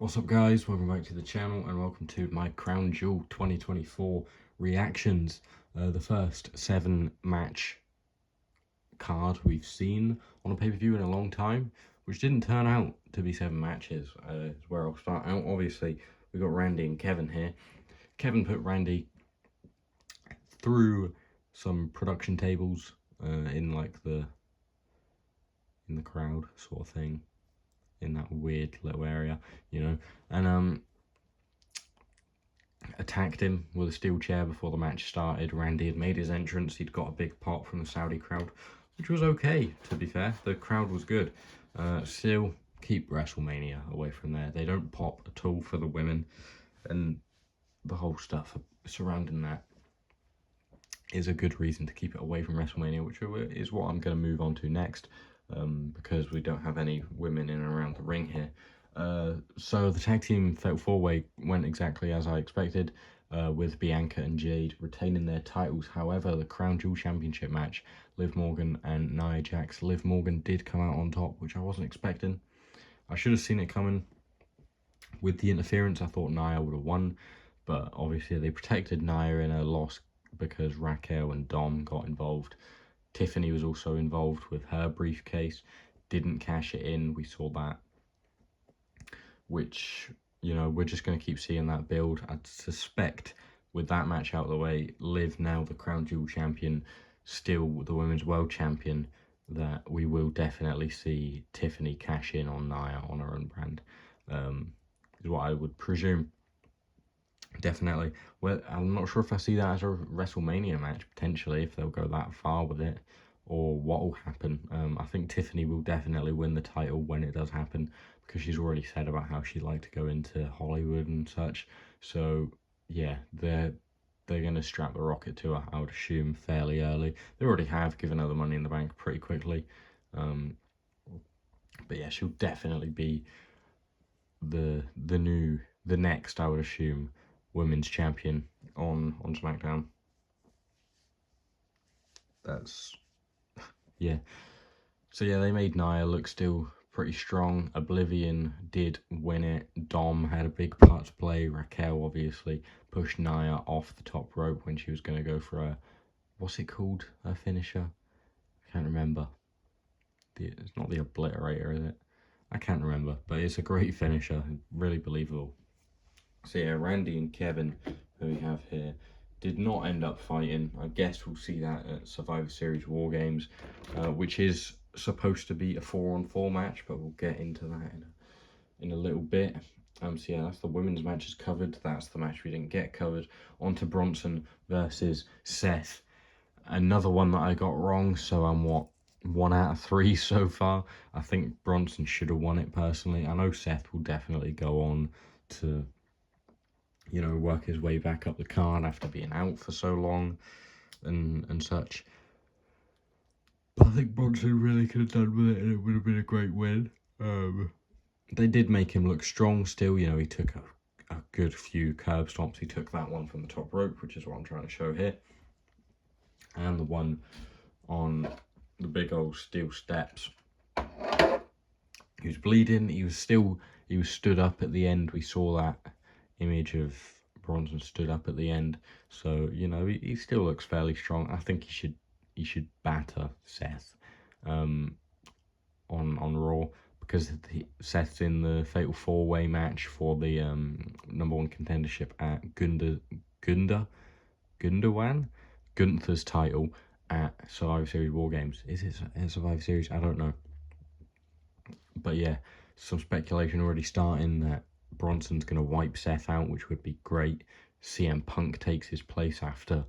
What's up guys, welcome back to the channel and welcome to my Crown Jewel 2024 reactions. The first 7-match card we've seen on a pay-per-view in a long time, which didn't turn out to be 7 matches, is where I'll start out. Obviously, we got Randy and Kevin here. Kevin put Randy through some production tables in like the crowd sort of thing, in that weird little area, and attacked him with a steel chair before the match started. Randy had made his entrance. He'd got a big pop from the Saudi crowd, which was okay, to be fair. The crowd was good. Still, keep WrestleMania away from there. They don't pop at all for the women, and the whole stuff surrounding that is a good reason to keep it away from WrestleMania, which is what I'm going to move on to next, because we don't have any women in and around the ring here. So the tag team Fatal 4-Way went exactly as I expected, with Bianca and Jade retaining their titles. However, the Crown Jewel Championship match, Liv Morgan and Nia Jax. Liv Morgan did come out on top, which I wasn't expecting. I should have seen it coming. With the interference, I thought Nia would have won, but obviously they protected Nia in a loss because Raquel and Dom got involved. Tiffany was also involved with her briefcase, didn't cash it in. We saw that, which, we're just going to keep seeing that build. I suspect with that match out of the way, Liv now the Crown Jewel champion, still the Women's World Champion, that we will definitely see Tiffany cash in on Nia on her own brand, is what I would presume. Definitely. Well, I'm not sure if I see that as a WrestleMania match, potentially, if they'll go that far with it, or what will happen. I think Tiffany will definitely win the title when it does happen, because she's already said about how she'd like to go into Hollywood and such. So, yeah, they're going to strap the rocket to her, I would assume, fairly early. They already have given her the Money in the Bank pretty quickly. But yeah, she'll definitely be the next, I would assume, women's champion on SmackDown. That's, yeah. So yeah, they made Nia look still pretty strong. Oblivion did win it. Dom had a big part to play. Raquel obviously pushed Nia off the top rope when she was going to go for a, what's it called, her finisher? I can't remember. It's not the Obliterator, is it? I can't remember, but it's a great finisher, really believable. So yeah, Randy and Kevin, who we have here, did not end up fighting. I guess we'll see that at Survivor Series War Games, which is supposed to be a 4-on-4 match, but we'll get into that in a little bit. So yeah, that's the women's matches covered. That's the match we didn't get covered. On to Bronson versus Seth. Another one that I got wrong, so I'm 1 out of 3 so far. I think Bronson should have won it personally. I know Seth will definitely go on to, work his way back up the card after being out for so long and such. But I think Bronson really could have done with it, and it would have been a great win. They did make him look strong still. He took a good few curb stomps. He took that one from the top rope, which is what I'm trying to show here. And the one on the big old steel steps. He was bleeding. He was stood up at the end. We saw that image of Bronson stood up at the end. So, he still looks fairly strong. I think he should batter Seth on Raw, because Seth's in the Fatal 4-Way match for the #1 contendership at Gunther's title at Survivor Series War Games. Is it Survivor Series? I don't know. But yeah, some speculation already starting that Bronson's going to wipe Seth out, which would be great. CM Punk takes his place after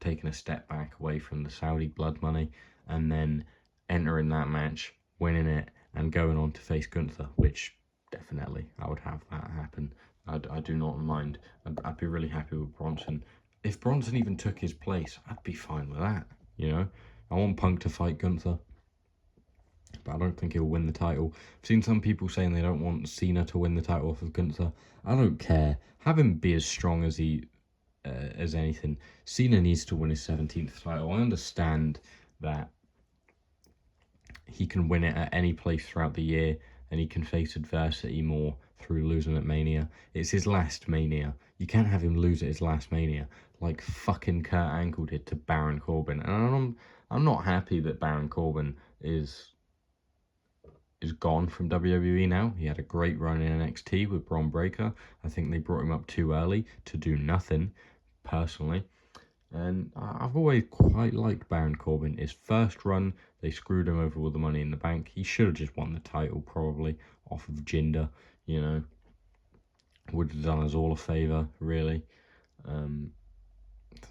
taking a step back away from the Saudi blood money, and then entering that match, winning it, and going on to face Gunther, which definitely I would have that happen. I do not mind. I'd be really happy with Bronson. If Bronson even took his place, I'd be fine with that, I want Punk to fight Gunther, but I don't think he'll win the title. I've seen some people saying they don't want Cena to win the title off of Gunther. I don't care. Have him be as strong as as anything. Cena needs to win his 17th title. I understand that he can win it at any place throughout the year, and he can face adversity more through losing at Mania. It's his last Mania. You can't have him lose at his last Mania like fucking Kurt Angle did to Baron Corbin. And I'm not happy that Baron Corbin is gone from WWE now. He had a great run in NXT with Bron Breakker. I think they brought him up too early to do nothing, personally. And I've always quite liked Baron Corbin. His first run, they screwed him over with the Money in the Bank. He should have just won the title, probably, off of Jinder, you know. Would have done us all a favour, really.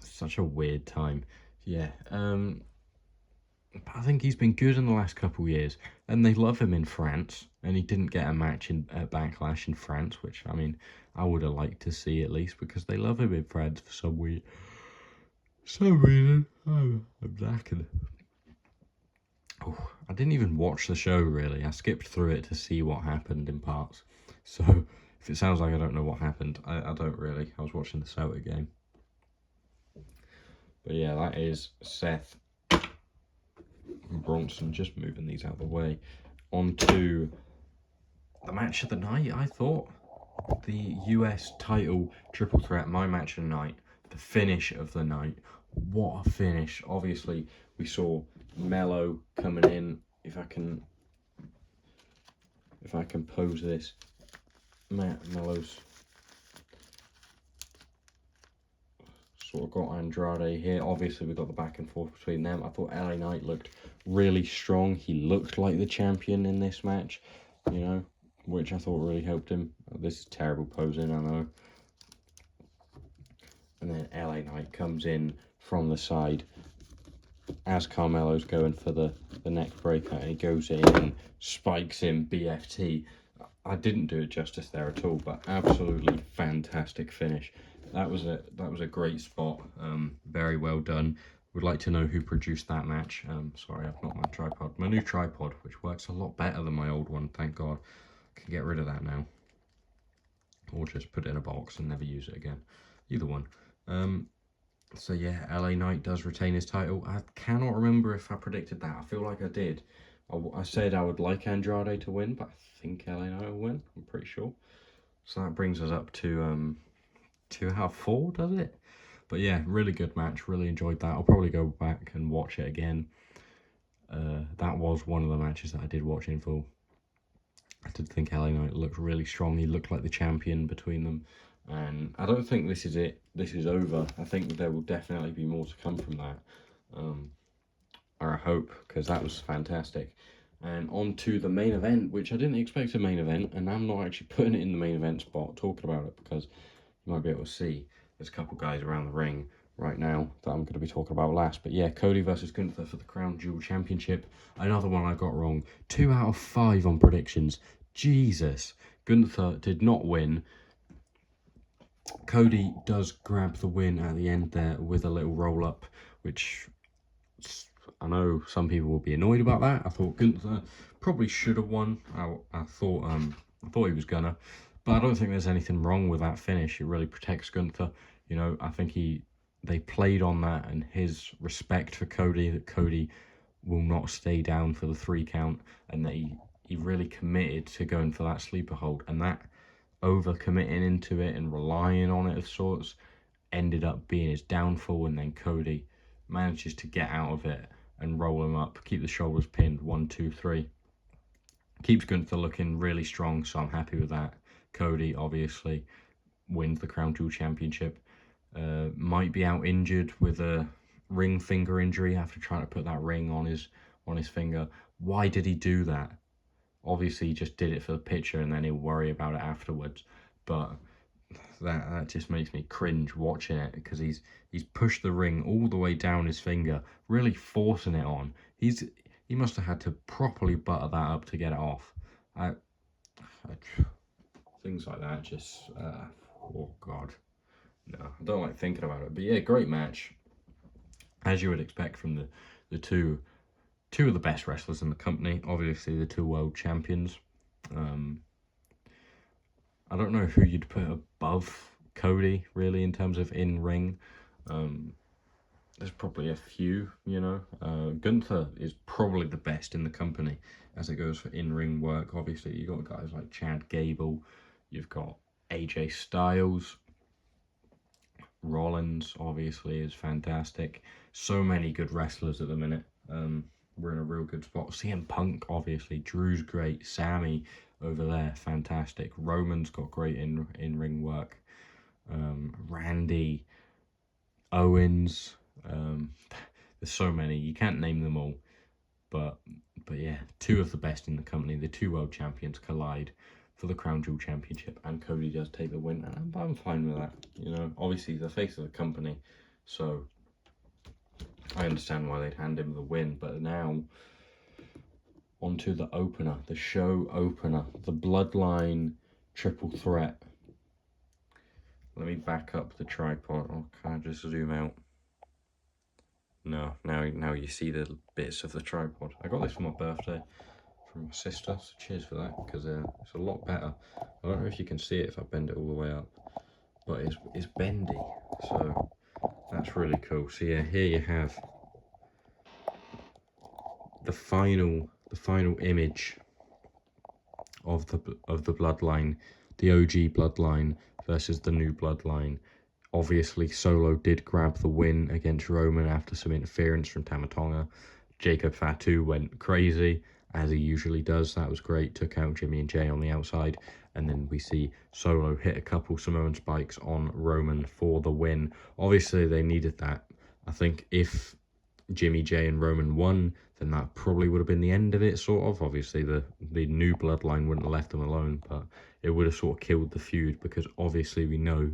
Such a weird time. Yeah, but I think he's been good in the last couple of years. And they love him in France. And he didn't get a match at Backlash in France, which, I mean, I would have liked to see at least, because they love him in France for some reason. I'm knackered. Oh, I didn't even watch the show, really. I skipped through it to see what happened in parts. So, if it sounds like I don't know what happened, I don't really. I was watching the Celtic game. But yeah, that is Seth Bronson. Just moving these out of the way. On to the match of the night, I thought. The US title triple threat, my match of the night. The finish of the night. What a finish. Obviously, we saw Mello coming in. If I can pose this. Mello's sort of got Andrade here. Obviously, we've got the back and forth between them. I thought LA Knight looked really strong. He looked like the champion in this match, you know, which I thought really helped him. This is terrible posing, I know. And then LA Knight comes in from the side as Carmelo's going for the neck breaker, and he goes in and spikes him BFT. I didn't do it justice there at all, but absolutely fantastic finish. That was a great spot. Very well done. Would like to know who produced that match. Sorry, I've not my tripod. My new tripod, which works a lot better than my old one, thank God. I can get rid of that now. Or just put it in a box and never use it again. Either one. So yeah, LA Knight does retain his title. I cannot remember if I predicted that. I feel like I did. I said I would like Andrade to win, but I think LA Knight will win. I'm pretty sure. So that brings us up to 2 out of 4, does it? But yeah, really good match. Really enjoyed that. I'll probably go back and watch it again. That was one of the matches that I did watch in full. I did think LA Knight looked really strong. He looked like the champion between them. And I don't think this is it. This is over. I think there will definitely be more to come from that. Or I hope, because that was fantastic. And on to the main event, which I didn't expect a main event. And I'm not actually putting it in the main event spot, talking about it, because you might be able to see there's a couple guys around the ring right now that I'm going to be talking about last. But yeah, Cody versus Gunther for the Crown Jewel Championship. Another one I got wrong. 2 out of 5 on predictions. Jesus. Gunther did not win. Cody does grab the win at the end there with a little roll-up, which I know some people will be annoyed about that. I thought Gunther probably should have won. I thought he was gonna. But I don't think there's anything wrong with that finish. It really protects Gunther. You know, I think they played on that and his respect for Cody, that Cody will not stay down for the 3 count, and that he really committed to going for that sleeper hold, and that over-committing into it and relying on it of sorts ended up being his downfall, and then Cody manages to get out of it and roll him up, keep the shoulders pinned, 1, 2, 3. Keeps Gunther looking really strong, so I'm happy with that. Cody obviously wins the Crown Jewel Championship. Might be out injured with a ring finger injury after trying to put that ring on his finger. Why did he do that? Obviously, he just did it for the picture, and then he'll worry about it afterwards. But that just makes me cringe watching it, because he's pushed the ring all the way down his finger, really forcing it on. He must have had to properly butter that up to get it off. Things like that just oh god, no, I don't like thinking about it. But yeah, great match, as you would expect from the two of the best wrestlers in the company. Obviously, the 2 world champions. I don't know who you'd put above Cody, really, in terms of in-ring. There's probably a few, you know. Gunther is probably the best in the company as it goes for in-ring work. Obviously, you got guys like Chad Gable, You've got AJ Styles. Rollins obviously is fantastic. So many good wrestlers at the minute. We're in a real good spot. CM Punk, obviously. Drew's great. Sammy over there, fantastic. Roman's got great in ring work. Randy, Owens. There's so many. You can't name them all. But yeah, two of the best in the company. The two world champions collide for the Crown Jewel Championship, and Cody does take the win, and I'm fine with that. You know, obviously the face of the company, so I understand why they'd hand him the win. But now, onto the opener, the show opener, the Bloodline Triple Threat. Let me back up the tripod, or can I just zoom out? No, now you see the bits of the tripod. I got this for my birthday from my sister, so cheers for that, because it's a lot better. I don't know if you can see it if I bend it all the way up, but it's bendy, so that's really cool. So yeah, here you have the final image of the Bloodline, the OG Bloodline versus the new Bloodline. Obviously, Solo did grab the win against Roman after some interference from Tama Tonga. Jacob Fatu went crazy, as he usually does. That was great. Took out Jimmy and Jay on the outside. And then we see Solo hit a couple Samoan spikes on Roman for the win. Obviously, they needed that. I think if Jimmy, Jay and Roman won, then that probably would have been the end of it, sort of. Obviously, the new Bloodline wouldn't have left them alone, but it would have sort of killed the feud, because obviously we know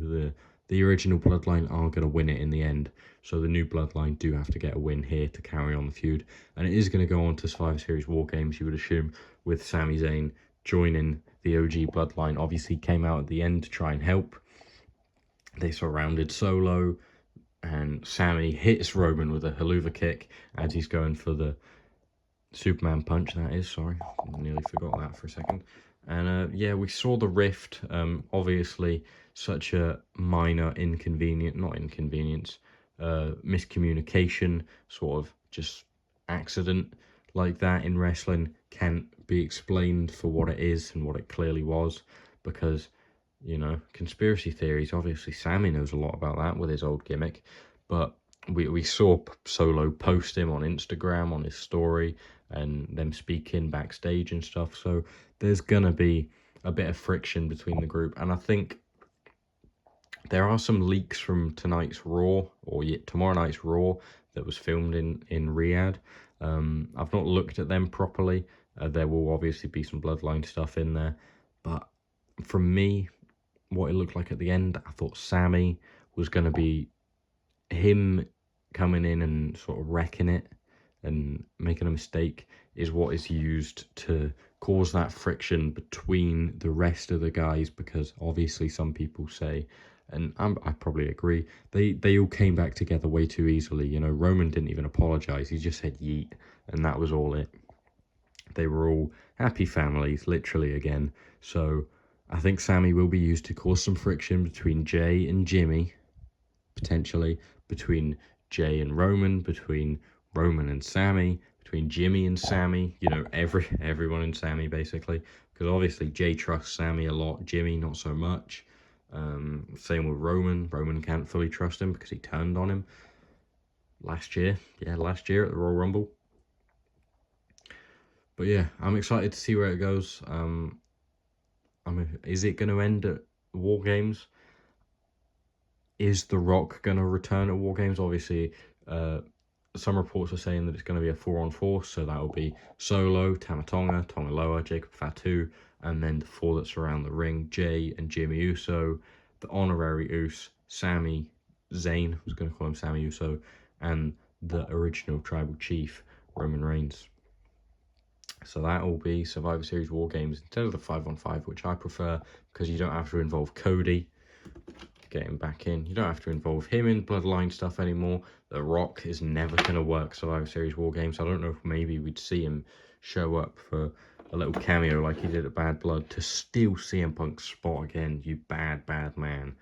the original Bloodline are going to win it in the end. So the new Bloodline do have to get a win here to carry on the feud. And it is going to go on to Survivor Series War Games, you would assume, with Sami Zayn joining the OG Bloodline. Obviously came out at the end to try and help. They surrounded Solo, and Sammy hits Roman with a haluva kick as he's going for the Superman punch, that is. Sorry, I nearly forgot that for a second. And yeah, we saw the rift. Obviously, such a minor miscommunication, sort of just accident like that in wrestling can be explained for what it is and what it clearly was, because, you know, conspiracy theories, obviously Sammy knows a lot about that with his old gimmick, but we saw Solo post him on Instagram on his story, and them speaking backstage and stuff. So there's gonna be a bit of friction between the group, and I think there are some leaks from tonight's Raw, or tomorrow night's Raw, that was filmed in Riyadh. I've not looked at them properly. There will obviously be some Bloodline stuff in there, but from me, what it looked like at the end, I thought Sammy was going to be him coming in and sort of wrecking it and making a mistake is what is used to cause that friction between the rest of the guys, because obviously some people say, and I probably agree, they all came back together way too easily. You know, Roman didn't even apologize. He just said yeet, and that was all it. They were all happy families, literally, again. So I think Sammy will be used to cause some friction between Jay and Jimmy, potentially, between Jay and Roman, between Roman and Sammy, between Jimmy and Sammy, you know, everyone and Sammy, basically. Because obviously Jay trusts Sammy a lot, Jimmy not so much. Same with Roman. Roman can't fully trust him because he turned on him last year. Yeah, last year at the Royal Rumble. But yeah, I'm excited to see where it goes. Is it going to end at War Games? Is The Rock going to return at War Games? Obviously, some reports are saying that it's going to be a 4-on-4, so that will be Solo, Tama Tonga, Tongaloa, Jacob Fatu, and then the four that surround the ring, Jay and Jimmy Uso, the honorary Uso, Sami Zayn, I was going to call him Sami Uso, and the original Tribal Chief, Roman Reigns. So that will be Survivor Series War Games instead of the 5-on-5, which I prefer, because you don't have to involve Cody getting back in. You don't have to involve him in Bloodline stuff anymore. The Rock is never going to work Survivor Series War Games. I don't know if maybe we'd see him show up for a little cameo like he did at Bad Blood to steal CM Punk's spot again, you bad man.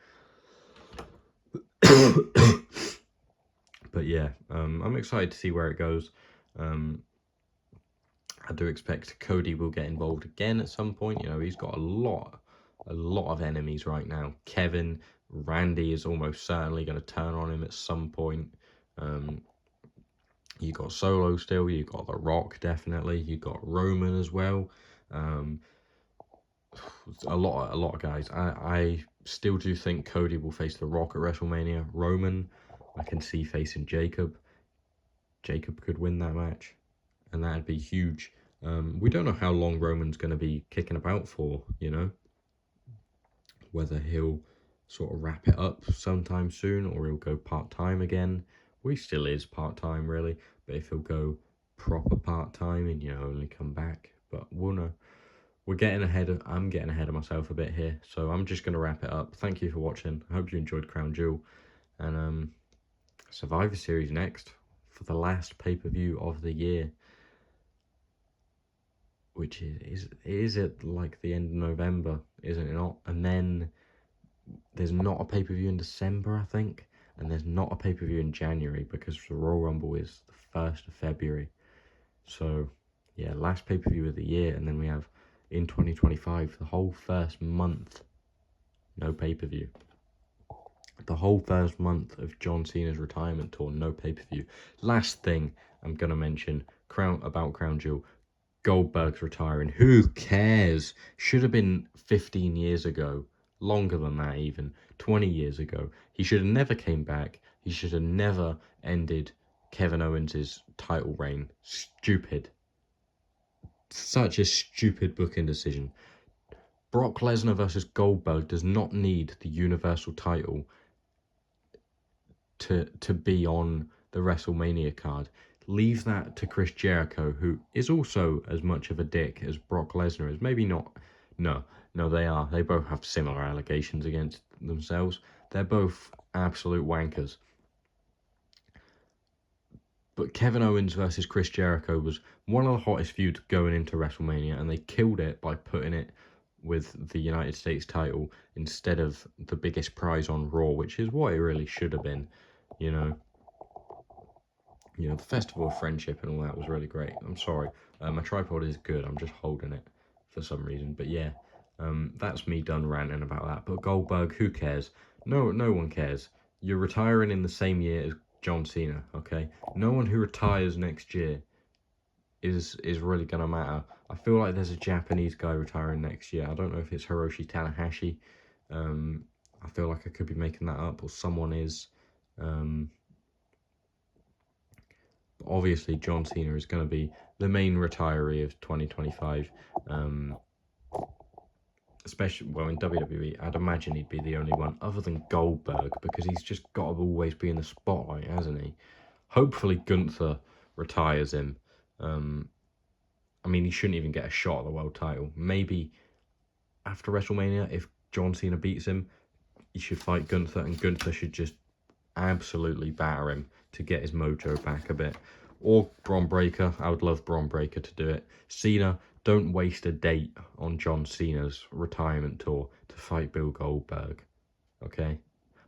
But yeah, I'm excited to see where it goes. I do expect Cody will get involved again at some point. You know, he's got a lot a lot of enemies right now. Kevin, Randy is almost certainly going to turn on him at some point. You got Solo still, you got The Rock definitely, you got Roman as well. A lot of guys. I still do think Cody will face The Rock at WrestleMania. Roman, I can see facing Jacob. Jacob could win that match, and that'd be huge. We don't know how long Roman's going to be kicking about for, you know, whether he'll sort of wrap it up sometime soon or he'll go part-time again. Well, he still is part-time really, but if he'll go proper part-time and, you know, only come back, but we'll know. I'm getting ahead of myself a bit here, so I'm just going to wrap it up. Thank you for watching. I hope you enjoyed Crown Jewel, and Survivor Series next for the last pay-per-view of the year, which is it like the end of November, isn't it not? And then there's not a pay-per-view in December, I think, and there's not a pay-per-view in January because the Royal Rumble is the 1st of February. So yeah, last pay-per-view of the year, and then we have in 2025 the whole first month no pay-per-view. The whole first month of John Cena's retirement tour, no pay-per-view. Last thing I'm gonna mention about Crown Jewel, Goldberg's retiring. Who cares? Should have been 15 years ago, longer than that even, 20 years ago. He should have never came back. He should have never ended Kevin Owens' title reign. Stupid. Such a stupid booking decision. Brock Lesnar versus Goldberg does not need the Universal title to be on the WrestleMania card. Leave that to Chris Jericho, who is also as much of a dick as Brock Lesnar is. Maybe not. No, they are. They both have similar allegations against themselves. They're both absolute wankers. But Kevin Owens versus Chris Jericho was one of the hottest feuds going into WrestleMania, and they killed it by putting it with the United States title instead of the biggest prize on Raw, which is what it really should have been, you know. The Festival of Friendship and all that was really great. I'm sorry, my tripod is good, I'm just holding it for some reason. But yeah, that's me done ranting about that. But Goldberg, who cares? No one cares. You're retiring in the same year as John Cena, okay? No one who retires next year is really gonna matter. I feel like there's a Japanese guy retiring next year. I don't know if it's Hiroshi Tanahashi. I feel like I could be making that up, or someone is. Obviously, John Cena is going to be the main retiree of 2025. Especially, well, in WWE, I'd imagine he'd be the only one other than Goldberg, because he's just got to always be in the spotlight, hasn't he? Hopefully Gunther retires him. I mean, he shouldn't even get a shot at the world title. Maybe after WrestleMania, if John Cena beats him, he should fight Gunther, and Gunther should just absolutely batter him to get his mojo back a bit. Or Bron Breakker. I would love Bron Breakker to do it. Cena, don't waste a date on John Cena's retirement tour to fight Bill Goldberg. Okay?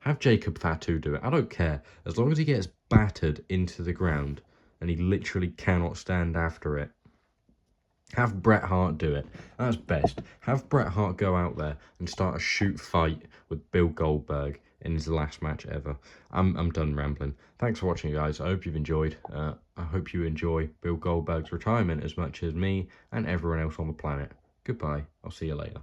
Have Jacob Fatu do it. I don't care. As long as he gets battered into the ground and he literally cannot stand after it. Have Bret Hart do it. That's best. Have Bret Hart go out there and start a shoot fight with Bill Goldberg in his last match ever. I'm done rambling. Thanks for watching, guys. I hope you've enjoyed. I hope you enjoy Bill Goldberg's retirement as much as me and everyone else on the planet. Goodbye. I'll see you later.